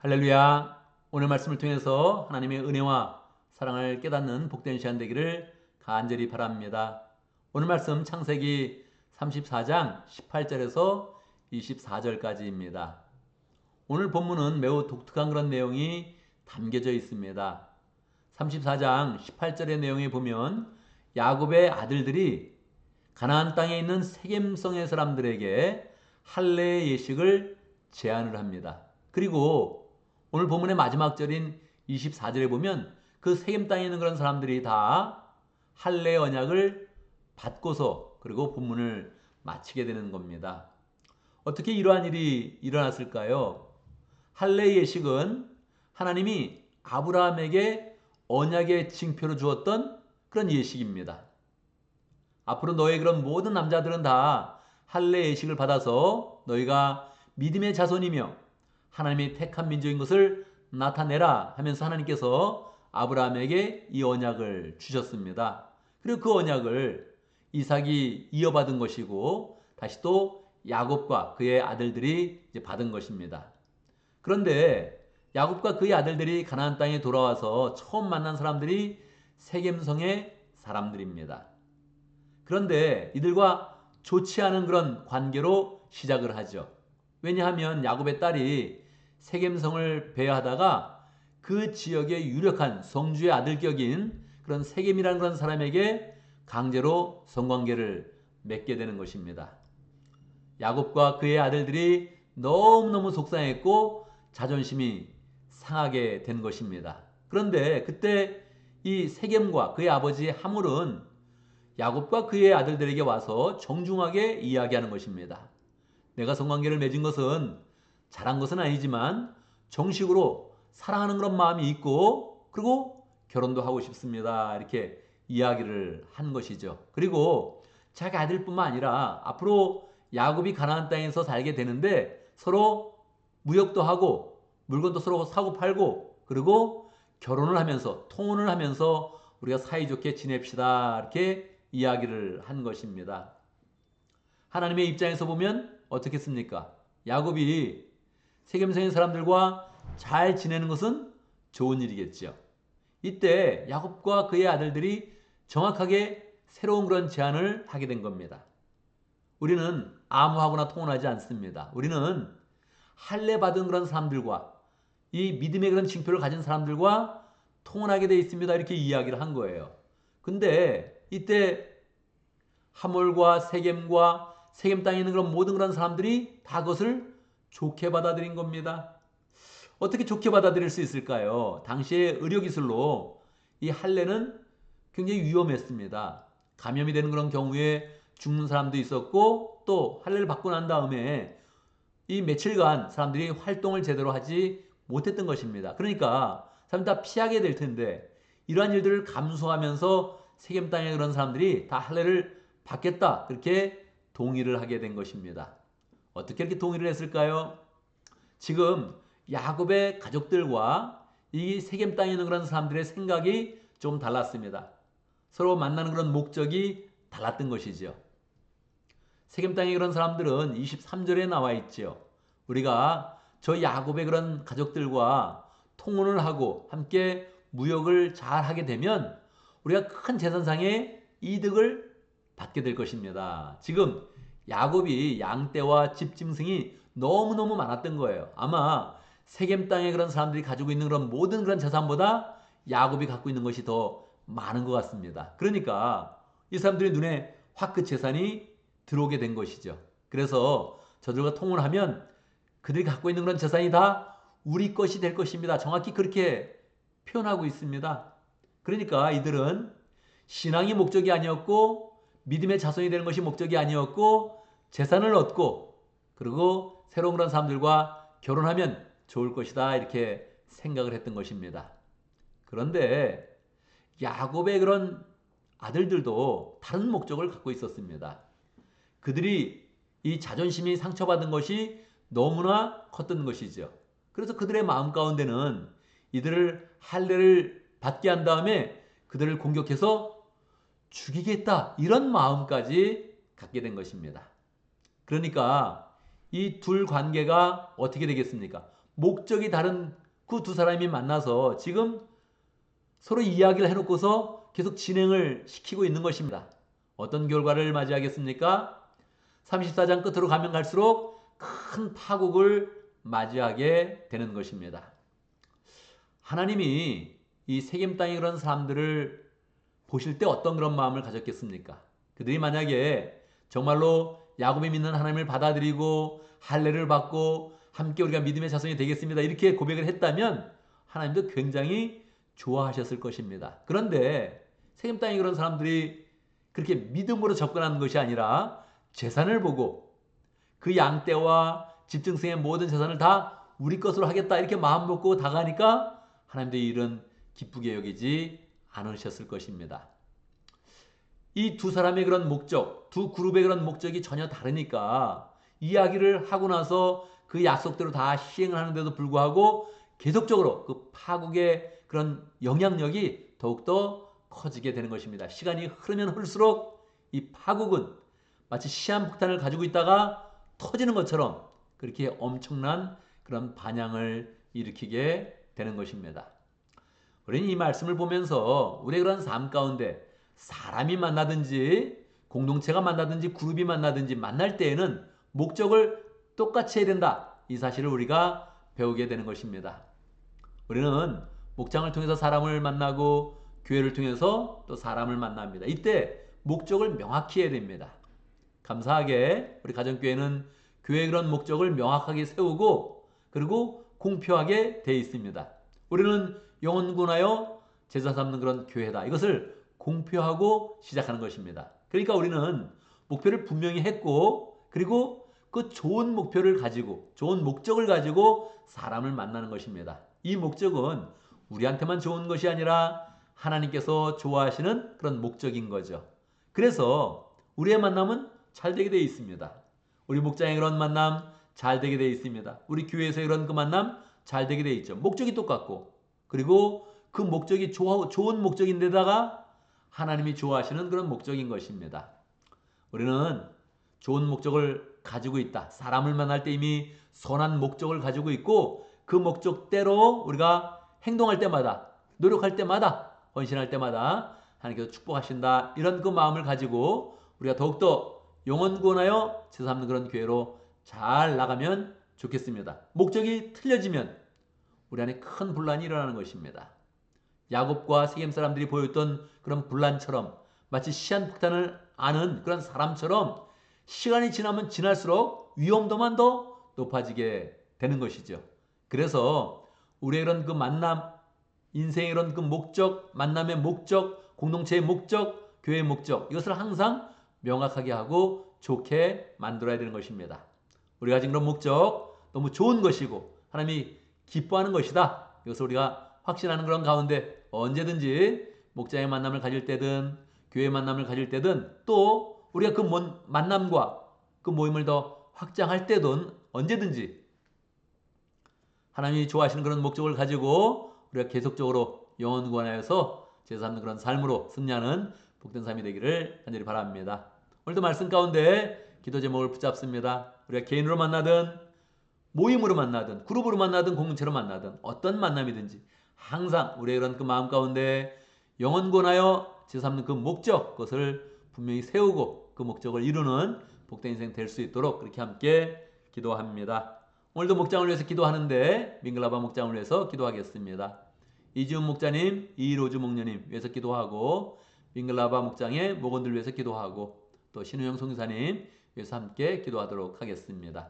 할렐루야. 오늘 말씀을 통해서 하나님의 은혜와 사랑을 깨닫는 복된 시간 되기를 간절히 바랍니다. 오늘 말씀 창세기 34장 18절에서 24절까지입니다. 오늘 본문은 매우 독특한 그런 내용이 담겨져 있습니다. 34장 18절의 내용에 보면 야곱의 아들들이 가나안 땅에 있는 세겜성의 사람들에게 할례의 예식을 제안을 합니다. 그리고 오늘 본문의 마지막 절인 24절에 보면 그 세겜 땅에 있는 그런 사람들이 다 할례 언약을 받고서 그리고 본문을 마치게 되는 겁니다. 어떻게 이러한 일이 일어났을까요? 할례 예식은 하나님이 아브라함에게 언약의 징표로 주었던 그런 예식입니다. 앞으로 너의 그런 모든 남자들은 다 할례 예식을 받아서 너희가 믿음의 자손이며 하나님의 택한 민족인 것을 나타내라 하면서 하나님께서 아브라함에게 이 언약을 주셨습니다. 그리고 그 언약을 이삭이 이어받은 것이고 다시 또 야곱과 그의 아들들이 이제 받은 것입니다. 그런데 야곱과 그의 아들들이 가나안 땅에 돌아와서 처음 만난 사람들이 세겜성의 사람들입니다. 그런데 이들과 좋지 않은 그런 관계로 시작을 하죠. 왜냐하면 야곱의 딸이 세겜성을 배회하다가 그 지역의 유력한 성주의 아들격인 그런 세겜이라는 그런 사람에게 강제로 성관계를 맺게 되는 것입니다. 야곱과 그의 아들들이 너무너무 속상했고 자존심이 상하게 된 것입니다. 그런데 그때 이 세겜과 그의 아버지 하물은 야곱과 그의 아들들에게 와서 정중하게 이야기하는 것입니다. 내가 성관계를 맺은 것은 잘한 것은 아니지만 정식으로 사랑하는 그런 마음이 있고 그리고 결혼도 하고 싶습니다. 이렇게 이야기를 한 것이죠. 그리고 자기 아들뿐만 아니라 앞으로 야곱이 가나안 땅에서 살게 되는데 서로 무역도 하고 물건도 서로 사고 팔고 그리고 결혼을 하면서 통혼을 하면서 우리가 사이좋게 지냅시다. 이렇게 이야기를 한 것입니다. 하나님의 입장에서 보면 어떻겠습니까? 야곱이 세겜성의 사람들과 잘 지내는 것은 좋은 일이겠죠. 이때 야곱과 그의 아들들이 정확하게 새로운 그런 제안을 하게 된 겁니다. 우리는 아무하고나 통혼하지 않습니다. 우리는 할례 받은 그런 사람들과 이 믿음의 그런 징표를 가진 사람들과 통혼하게 돼 있습니다. 이렇게 이야기를 한 거예요. 근데 이때 하몰과 세겜과 세겜 땅에 있는 그런 모든 그런 사람들이 다 그것을 좋게 받아들인 겁니다. 어떻게 좋게 받아들일 수 있을까요? 당시의 의료기술로 이 할례는 굉장히 위험했습니다. 감염이 되는 그런 경우에 죽는 사람도 있었고 또 할례를 받고 난 다음에 이 며칠간 사람들이 활동을 제대로 하지 못했던 것입니다. 그러니까 사람들 다 피하게 될 텐데 이러한 일들을 감수하면서 세겜 땅의 그런 사람들이 다 할례를 받겠다 그렇게 동의를 하게 된 것입니다. 어떻게 이렇게 동의를 했을까요? 지금 야곱의 가족들과 이 세겜 땅에 있는 그런 사람들의 생각이 좀 달랐습니다. 서로 만나는 그런 목적이 달랐던 것이죠. 세겜 땅의 그런 사람들은 23절에 나와 있죠. 우리가 저 야곱의 그런 가족들과 통혼을 하고 함께 무역을 잘 하게 되면 우리가 큰 재산상의 이득을 받게 될 것입니다. 지금 야곱이 양떼와 집 짐승이 너무너무 많았던 거예요. 아마 세겜 땅에 그런 사람들이 가지고 있는 그런 모든 그런 재산보다 야곱이 갖고 있는 것이 더 많은 것 같습니다. 그러니까 이 사람들의 눈에 확 그 재산이 들어오게 된 것이죠. 그래서 저들과 통을 하면 그들이 갖고 있는 그런 재산이 다 우리 것이 될 것입니다. 정확히 그렇게 표현하고 있습니다. 그러니까 이들은 신앙이 목적이 아니었고 믿음의 자손이 되는 것이 목적이 아니었고 재산을 얻고 그리고 새로운 그런 사람들과 결혼하면 좋을 것이다 이렇게 생각을 했던 것입니다. 그런데 야곱의 그런 아들들도 다른 목적을 갖고 있었습니다. 그들이 이 자존심이 상처받은 것이 너무나 컸던 것이죠. 그래서 그들의 마음 가운데는 이들을 할례를 받게 한 다음에 그들을 공격해서 죽이겠다 이런 마음까지 갖게 된 것입니다. 그러니까 이 둘 관계가 어떻게 되겠습니까? 목적이 다른 그 두 사람이 만나서 지금 서로 이야기를 해놓고서 계속 진행을 시키고 있는 것입니다. 어떤 결과를 맞이하겠습니까? 34장 끝으로 가면 갈수록 큰 파국을 맞이하게 되는 것입니다. 하나님이 이 세겜 땅에 그런 사람들을 보실 때 어떤 그런 마음을 가졌겠습니까? 그들이 만약에 정말로 야곱이 믿는 하나님을 받아들이고 할례를 받고 함께 우리가 믿음의 자손이 되겠습니다. 이렇게 고백을 했다면 하나님도 굉장히 좋아하셨을 것입니다. 그런데 세겜 땅에 그런 사람들이 그렇게 믿음으로 접근하는 것이 아니라 재산을 보고 그 양떼와 집중생의 모든 재산을 다 우리 것으로 하겠다 이렇게 마음 먹고 다가니까 하나님도 이런 기쁘게 여기지 않으셨을 것입니다. 이 두 사람의 그런 목적, 두 그룹의 그런 목적이 전혀 다르니까 이야기를 하고 나서 그 약속대로 다 시행을 하는데도 불구하고 계속적으로 그 파국의 그런 영향력이 더욱더 커지게 되는 것입니다. 시간이 흐르면 흐를수록 이 파국은 마치 시한폭탄을 가지고 있다가 터지는 것처럼 그렇게 엄청난 그런 반향을 일으키게 되는 것입니다. 우리는 이 말씀을 보면서 우리의 그런 삶 가운데 사람이 만나든지 공동체가 만나든지 그룹이 만나든지 만날 때에는 목적을 똑같이 해야 된다. 이 사실을 우리가 배우게 되는 것입니다. 우리는 목장을 통해서 사람을 만나고 교회를 통해서 또 사람을 만납니다. 이때 목적을 명확히 해야 됩니다. 감사하게 우리 가정교회는 교회의 그런 목적을 명확하게 세우고 그리고 공표하게 되어 있습니다. 우리는 영혼군하여 제자 삼는 그런 교회다. 이것을 공표하고 시작하는 것입니다. 그러니까 우리는 목표를 분명히 했고 그리고 그 좋은 목표를 가지고 좋은 목적을 가지고 사람을 만나는 것입니다. 이 목적은 우리한테만 좋은 것이 아니라 하나님께서 좋아하시는 그런 목적인 거죠. 그래서 우리의 만남은 잘 되게 되어 있습니다. 우리 목장의 그런 만남 잘 되게 되어 있습니다. 우리 교회에서의 그런 그 만남 잘 되게 되어 있죠. 목적이 똑같고 그리고 그 목적이 좋은 목적인데다가 하나님이 좋아하시는 그런 목적인 것입니다. 우리는 좋은 목적을 가지고 있다. 사람을 만날 때 이미 선한 목적을 가지고 있고 그 목적대로 우리가 행동할 때마다 노력할 때마다 헌신할 때마다 하나님께서 축복하신다. 이런 그 마음을 가지고 우리가 더욱더 영혼 구원하여 제사 삼는 그런 교회로 잘 나가면 좋겠습니다. 목적이 틀려지면 우리 안에 큰 분란이 일어나는 것입니다. 야곱과 세겜 사람들이 보였던 그런 분란처럼 마치 시한폭탄을 아는 그런 사람처럼 시간이 지나면 지날수록 위험도만 더 높아지게 되는 것이죠. 그래서 우리의 이런 그 만남, 인생의 이런 그 목적, 만남의 목적, 공동체의 목적, 교회의 목적 이것을 항상 명확하게 하고 좋게 만들어야 되는 것입니다. 우리가 가진 그런 목적 너무 좋은 것이고 하나님이 기뻐하는 것이다. 이것을 우리가 확신하는 그런 가운데 언제든지 목장의 만남을 가질 때든 교회 만남을 가질 때든 또 우리가 그 만남과 그 모임을 더 확장할 때든 언제든지 하나님이 좋아하시는 그런 목적을 가지고 우리가 계속적으로 영혼 구원하여서 제사 삼는 그런 삶으로 승리하는 복된 삶이 되기를 간절히 바랍니다. 오늘도 말씀 가운데 기도 제목을 붙잡습니다. 우리가 개인으로 만나든 모임으로 만나든 그룹으로 만나든 공동체로 만나든 어떤 만남이든지 항상 우리의 이런 그 마음 가운데 영혼 구원하여 제사 삼는 그 목적 그것을 분명히 세우고 그 목적을 이루는 복된 인생 될 수 있도록 그렇게 함께 기도합니다. 오늘도 목장을 위해서 기도하는데 민글라바 목장을 위해서 기도하겠습니다. 이지훈 목자님, 이로주 목녀님 위해서 기도하고 민글라바 목장의 목원들 위해서 기도하고 또 신우영 송사님 위해서 함께 기도하도록 하겠습니다.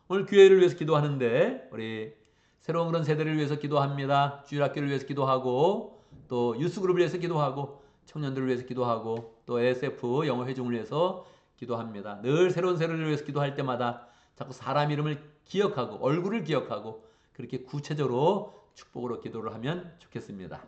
오늘 교회를 위해서 기도하는데 우리 새로운 그런 세대를 위해서 기도합니다. 주일학교를 위해서 기도하고 또 유스그룹을 위해서 기도하고 청년들을 위해서 기도하고 또 SF 영어회중을 위해서 기도합니다. 늘 새로운 세대를 위해서 기도할 때마다 자꾸 사람 이름을 기억하고 얼굴을 기억하고 그렇게 구체적으로 축복으로 기도를 하면 좋겠습니다.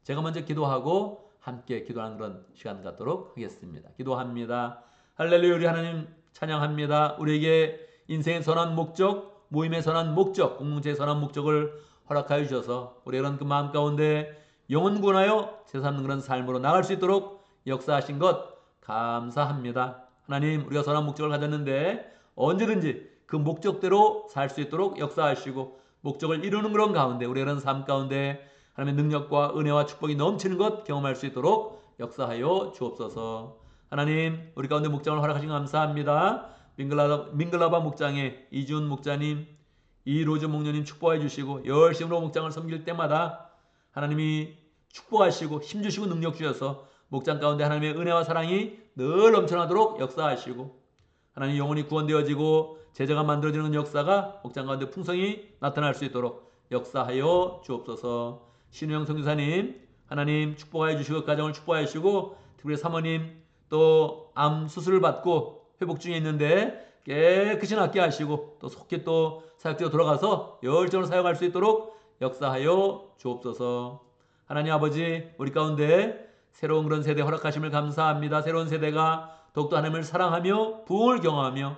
제가 먼저 기도하고 함께 기도하는 그런 시간 갖도록 하겠습니다. 기도합니다. 할렐루야. 우리 하나님 찬양합니다. 우리에게 인생의 선한 목적, 모임의 선한 목적, 공동체의 선한 목적을 허락하여 주셔서 우리 이런 그 마음 가운데 영혼 구원하여 제사 삼는 그런 삶으로 나갈 수 있도록 역사하신 것 감사합니다. 하나님 우리가 선한 목적을 가졌는데 언제든지 그 목적대로 살 수 있도록 역사하시고 목적을 이루는 그런 가운데 우리가 삶 가운데 하나님의 능력과 은혜와 축복이 넘치는 것 경험할 수 있도록 역사하여 주옵소서. 하나님 우리 가운데 목장을 허락하신 감사합니다. 민글라바 목장의 이준 목자님, 이로즈 목녀님 축복해 주시고 열심으로 목장을 섬길 때마다 하나님이 축복하시고 힘주시고 능력 주셔서 목장 가운데 하나님의 은혜와 사랑이 늘 넘쳐나도록 역사하시고 하나님 영혼이 구원되어지고 제자가 만들어지는 역사가 목장 가운데 풍성히 나타날 수 있도록 역사하여 주옵소서. 신우영 선교사님 하나님 축복하여 주시고 가정을 축복하여 주시고 특별히 사모님 또 암 수술을 받고 회복 중에 있는데 깨끗이 낫게 하시고 또 속히 또 사역지로 돌아가서 열정으로 사역할 수 있도록 역사하여 주옵소서. 하나님 아버지 우리 가운데 새로운 그런 세대 허락하심을 감사합니다. 새로운 세대가 더욱더 하나님을 사랑하며 부흥을 경험하며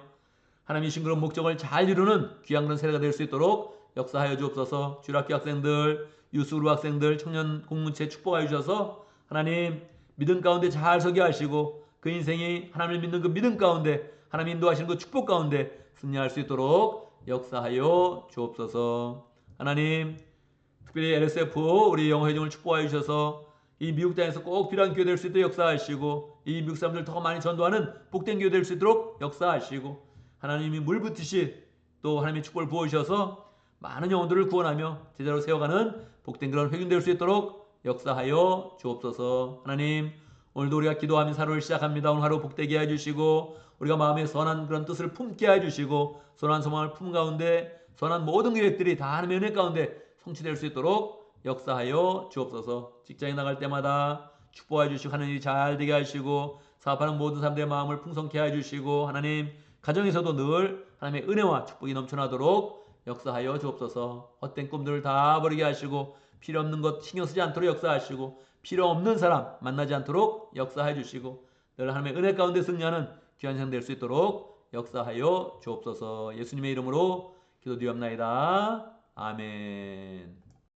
하나님이 주신 그런 목적을 잘 이루는 귀한 그런 세대가 될 수 있도록 역사하여 주옵소서. 주일학교 학생들, 유스그룹 학생들, 청년 공동체 축복하여 주셔서 하나님 믿음 가운데 잘 서게 하시고 그 인생이 하나님을 믿는 그 믿음 가운데 하나님 인도하시는 그 축복 가운데 승리할 수 있도록 역사하여 주옵소서. 하나님 특별히 LSF 우리 영어회중을 축복하여 주셔서 이 미국 땅에서 꼭 필요한 교회 될 수 있도록 역사하시고 이 미국 사람들 더 많이 전도하는 복된 교회 될 수 있도록 역사하시고 하나님이 물붓듯이 또 하나님의 축복을 부어주셔서 많은 영혼들을 구원하며 제자로 세워가는 복된 그런 회중 될 수 있도록 역사하여 주옵소서. 하나님 오늘도 우리가 기도하며 하루를 시작합니다. 오늘 하루 복되게 해주시고 우리가 마음에 선한 그런 뜻을 품게 해주시고 선한 소망을 품 가운데 선한 모든 계획들이 다 하나님의 은혜 가운데 성취될 수 있도록 역사하여 주옵소서. 직장에 나갈 때마다 축복해 주시고 하는 일이 잘 되게 하시고 사업하는 모든 사람들의 마음을 풍성케 해주시고 하나님 가정에서도 늘 하나님의 은혜와 축복이 넘쳐나도록 역사하여 주옵소서. 헛된 꿈들을 다 버리게 하시고 필요 없는 것 신경 쓰지 않도록 역사하시고 필요 없는 사람 만나지 않도록 역사해 주시고 늘 하나님의 은혜 가운데 승리하는 귀한 생 될 수 있도록 역사하여 주옵소서. 예수님의 이름으로 기도드리옵나이다. 아멘.